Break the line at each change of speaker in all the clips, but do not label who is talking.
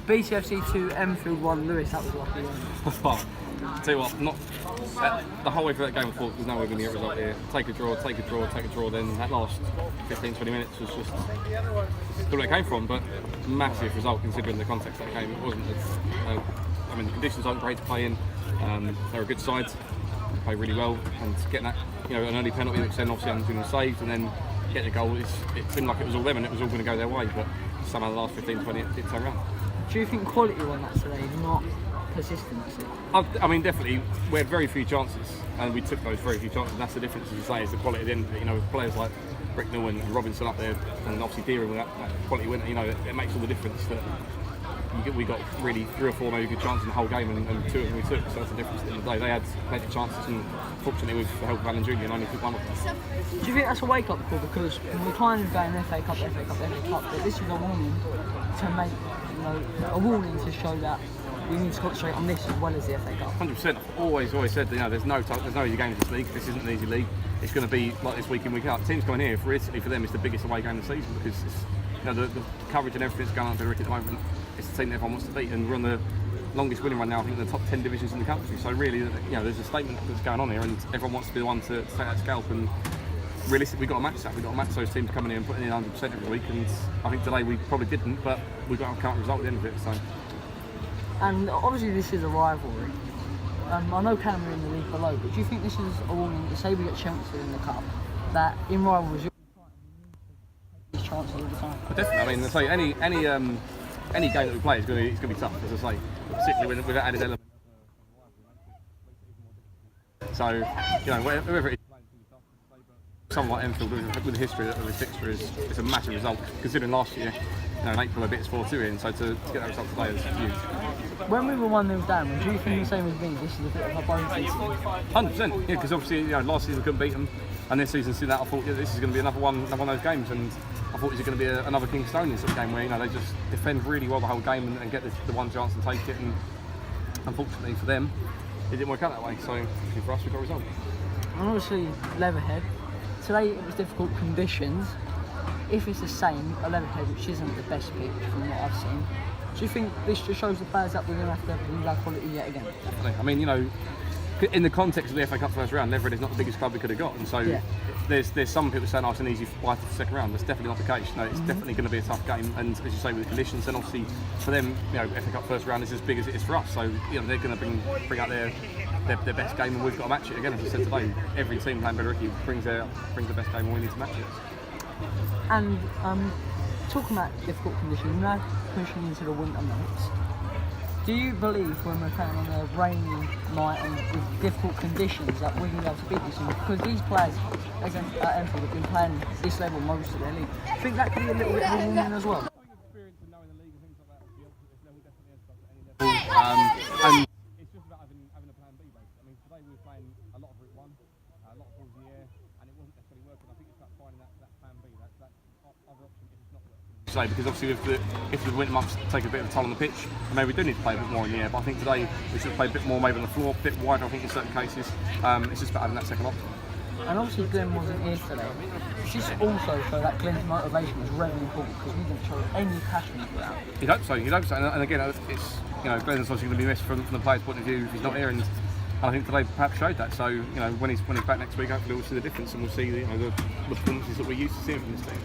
BCFC 2, Enfield 1, Lewis, that was lucky.
Well, tell you what, not the whole way through that game of thought there's no way we're going to get a result here. Take a draw, take a draw, take a draw. Then that last 15-20 minutes was just where it came from. But massive result considering the context of that game. It wasn't as I mean, the conditions aren't great to play in. They're a good side, they play really well, and getting that, an early penalty which then obviously hadn't been saved, and then getting a goal, it seemed like it was all them and it was all going to go their way. But somehow the last 15-20 it did turn around.
Do you think quality won that today, not consistency?
I mean, definitely, we had very few chances, and we took those very few chances. And that's the difference, as you say, is the quality at the end of it. With players like Bricknell and Robinson up there, and obviously Deering with that quality winner, it makes all the difference. That we got really 3 or 4 maybe good chances in the whole game, and 2 of them we took. So that's the difference at the end of the day. They had plenty of chances, and fortunately, with the help of Alan Julian, only took one of them.
Do you think that's a wake-up call? Because we're kind of going FA Cup, but this is a warning to make, a warning to show that we need to concentrate on this as well as the FA Cup.
100%. I've always said that there's no easy games in this league. This isn't an easy league. It's going to be like this week in, week out. Teams coming here, realistically for them, it's the biggest away game of the season because the coverage and everything's going on at the moment. It's the team that everyone wants to beat, and we're on the longest winning run now. I think in the top 10 divisions in the country. So really, there's a statement that's going on here, and everyone wants to be the one to take that scalp. And realistically, we've got to match that. We've got to match those teams coming in and putting in 100% every week. And I think today we probably didn't, but we got a current result at the end of it. So.
And obviously this is a rivalry. I know Canada are in the league below, but do you think this is a warning to say we get Chelsea in the cup, that in rivalries you're these chances all the time?
Definitely. I mean, I say any game that we play is going to be tough, as I say, particularly with that added element. So whoever it is. Someone like Enfield with the history of the fixture is a massive result, considering last year, in April a bit it's 4-2 in, so to get that result today is huge.
When we were 1-0 down, do you think the same as me? This is a bit of a bone season?
100%, yeah, because obviously last season we couldn't beat them, and this season seeing that I thought this is going to be another one of those games, and I thought it was going to be another Kingstonian sort of game where they just defend really well the whole game and get the one chance and take it, and unfortunately for them it didn't work out that way. So for us we got a result.
And obviously Leatherhead. Today it was difficult conditions. If it's the same at Leatherhead, which isn't the best pitch from what I've seen, do you think this just shows the players that we're going to have to use our quality yet again?
Definitely. I mean, in the context of the FA Cup first round, Leatherhead is not the biggest club we could have got, and so there's some people saying it's an easy fight to the second round. That's definitely not the case. It's definitely going to be a tough game, and as you say, with the conditions, and obviously for them, FA Cup first round is as big as it is for us. So they're going to bring out their best game, and we've got to match it again. As I said today, every team playing Bedricky brings the best game, and we need to match it.
And talking about difficult conditions, now pushing into the winter months, do you believe when we're playing on a rainy night and with difficult conditions that we're going to be able to beat this team? Because these players at Enfield have been playing this level most of their league. I think that could be a little bit of a warning as well.
And it's just about having a plan B, basically. I mean, today we were playing a lot of Route 1, a lot of balls in the air, and it wasn't necessarily working. I think it's about finding that plan B, that other option if it's not working. Because obviously if the winter months take a bit of a toll on the pitch, maybe we do need to play a bit more in the air, but I think today we should play a bit more maybe on the floor, a bit wider I think in certain cases. It's just about having that second option.
And obviously Glenn wasn't here today. Just also show that Glenn's motivation was really important because we didn't show any passion for that.
You'd hope so. And again, it's Glenn's obviously going to be missed from the player's point of view if he's not here, and I think today perhaps showed that. So when he's back next week, hopefully we'll see the difference and we'll see the performances that we're used to seeing from this team.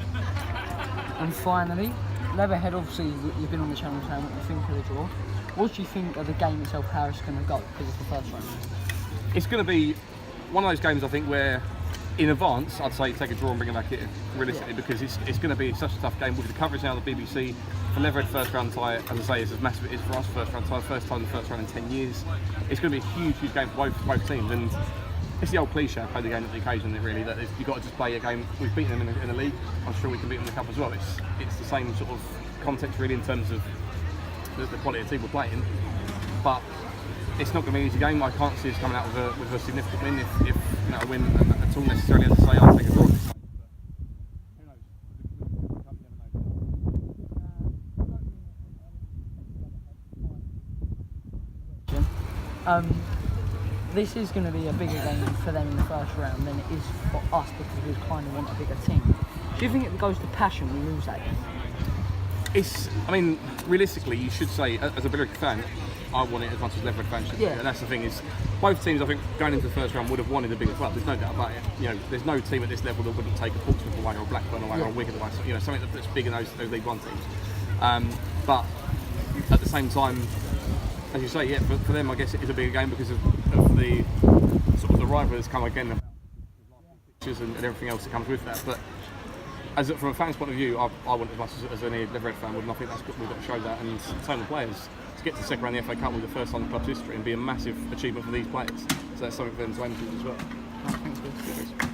And finally, Leatherhead, obviously you've been on the channel saying what you think of the draw. What do you think of the game itself, how it's going to go, because it's the first round?
It's going to be one of those games I think where in advance I'd say take a draw and bring it back here, realistically, because it's going to be such a tough game with the coverage now of the BBC. For Leatherhead first round tie, as I say, it's as massive as it is for us first round tie, first time in the first round in 10 years. It's going to be a huge game for both teams, and it's the old cliche, play the game at the occasion, really, that you've got to just play a game. We've beaten them in the league, I'm sure we can beat them in the cup as well. It's the same sort of context really in terms of the quality of team we're playing, but it's not going to be an easy game. I can't see us coming out with a significant win if a win at all necessarily. As I say, I'll take a draw.
This is going to be a bigger game for them in the first round than it is for us because we kind of want a bigger team. Do you think it goes to passion we lose that game?
I mean, realistically, you should say, as a Billericay fan, I want it as much as Leverett fans should.
Yeah.
And that's the thing is, both teams, I think, going into the first round would have wanted a bigger club. There's no doubt about it. You know, there's no team at this level that wouldn't take a Portsmouth away or a Blackburn away or a Wigan away. So, you know, something that's bigger than those League One teams. But at the same time, as you say, yeah, for them, I guess it is a bigger game because of the sort of the rivalry that's come again, and everything else that comes with that. But from a fan's point of view, I want as much as any Leverett fan would, and I think that's we've got to show that. And same with players. To get to second round of the FA Cup with the first time in the club's history and be a massive achievement for these players. So that's something for them to aim to as well.
Thanks, Chris.